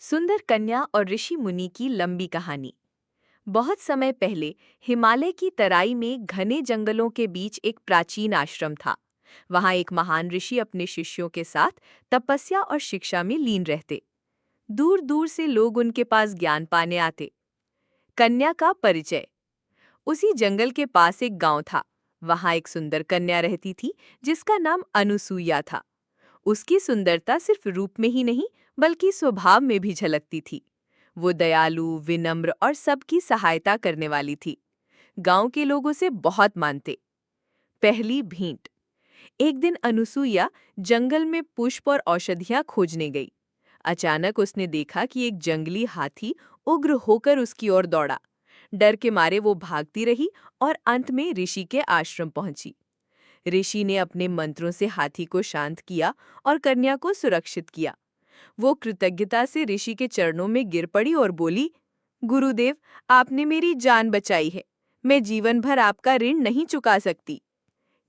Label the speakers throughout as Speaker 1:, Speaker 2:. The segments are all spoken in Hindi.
Speaker 1: सुंदर कन्या और ऋषि मुनि की लंबी कहानी। बहुत समय पहले हिमालय की तराई में घने जंगलों के बीच एक प्राचीन आश्रम था। वहां एक महान ऋषि अपने शिष्यों के साथ तपस्या और शिक्षा में लीन रहते। दूर दूर से लोग उनके पास ज्ञान पाने आते। कन्या का परिचय। उसी जंगल के पास एक गांव था। वहां एक सुंदर कन्या रहती थी जिसका नाम अनुसुईया था। उसकी सुंदरता सिर्फ रूप में ही नहीं बल्कि स्वभाव में भी झलकती थी। वो दयालु, विनम्र और सबकी सहायता करने वाली थी। गांव के लोग उसे बहुत मानते। पहली भेंट। एक दिन अनुसुईया जंगल में पुष्प और औषधियां खोजने गई। अचानक उसने देखा कि एक जंगली हाथी उग्र होकर उसकी ओर दौड़ा। डर के मारे वो भागती रही और अंत में ऋषि के आश्रम पहुंची। ऋषि ने अपने मंत्रों से हाथी को शांत किया और कन्या को सुरक्षित किया। वो कृतज्ञता से ऋषि के चरणों में गिर पड़ी और बोली, गुरुदेव, आपने मेरी जान बचाई है। मैं जीवन भर आपका ऋण नहीं चुका सकती।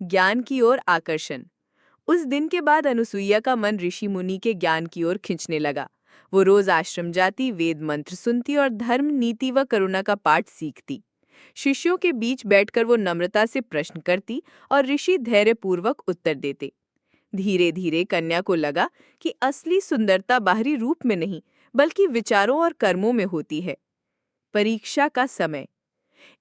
Speaker 1: ज्ञान की ओर आकर्षण। उस दिन के बाद अनुसुईया का मन ऋषि मुनि के ज्ञान की ओर खिंचने लगा। वो रोज आश्रम जाती, वेद मंत्र सुनती और धर्म, नीति व करुणा का पाठ सीखती। शिष्यों के बीच बैठकर वो नम्रता से प्रश्न करती और ऋषि धैर्यपूर्वक उत्तर देते। धीरे धीरे कन्या को लगा कि असली सुंदरता बाहरी रूप में नहीं बल्कि विचारों और कर्मों में होती है। परीक्षा का समय।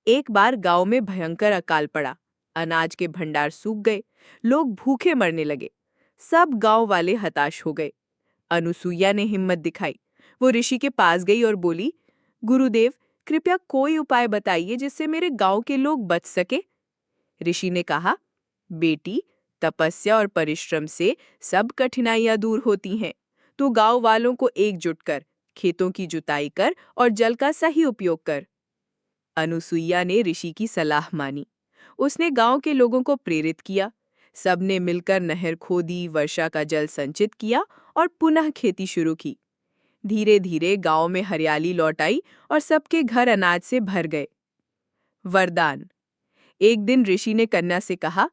Speaker 1: एक बार गांव में भयंकर अकाल पड़ा। अनाज के भंडार सूख गए। लोग भूखे मरने लगे। सब गांव वाले हताश हो गए। अनुसुईया ने हिम्मत दिखाई। वो ऋषि के पास गई और बोली, गुरुदेव, कृपया कोई उपाय बताइए जिससे मेरे गांव के लोग बच सके। ऋषि ने कहा, बेटी, तपस्या और परिश्रम से सब कठिनाइयां दूर होती हैं। तू गांव वालों को एकजुट कर, खेतों की जुताई कर और जल का सही उपयोग कर। अनुसुईया ने ऋषि की सलाह मानी। उसने गांव के लोगों को प्रेरित किया। सबने मिलकर नहर खोदी, वर्षा का जल संचित किया और पुनः खेती शुरू की। धीरे धीरे गांव में हरियाली लौट आई और सबके घर अनाज से भर गए। वरदान। एक दिन ऋषि ने कन्या से कहा,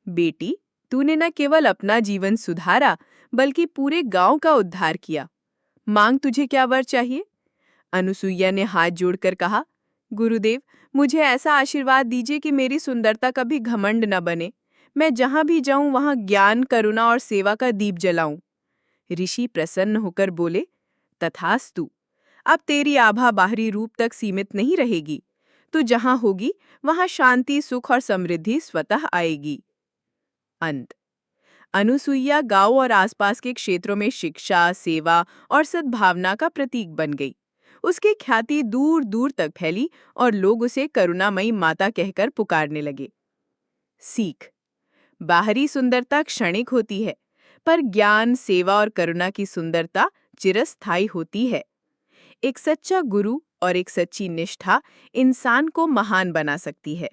Speaker 1: बेटी, तूने न केवल अपना जीवन सुधारा बल्कि पूरे गांव का उद्धार किया। मांग, तुझे क्या वर चाहिए? अनुसुईया ने हाथ जोड़कर कहा, गुरुदेव, मुझे ऐसा आशीर्वाद दीजिए कि मेरी सुंदरता कभी घमंड न बने। मैं जहां भी जाऊं वहां ज्ञान, करुणा और सेवा का दीप जलाऊं। ऋषि प्रसन्न होकर बोले, तथास्तु। अब तेरी आभा बाहरी रूप तक सीमित नहीं रहेगी। तू जहां होगी वहां शांति, सुख और समृद्धि स्वतः आएगी। अंत। अनुसुईया गांव और आसपास के क्षेत्रों में शिक्षा, सेवा और सद्भावना का प्रतीक बन गई। उसकी ख्याति दूर दूर तक फैली और लोग उसे करुणामयी माता कहकर पुकारने लगे। सीख। बाहरी सुंदरता क्षणिक होती है, पर ज्ञान, सेवा और करुणा की सुंदरता चिरस्थायी होती है। एक सच्चा गुरु और एक सच्ची निष्ठा इंसान को महान बना सकती है।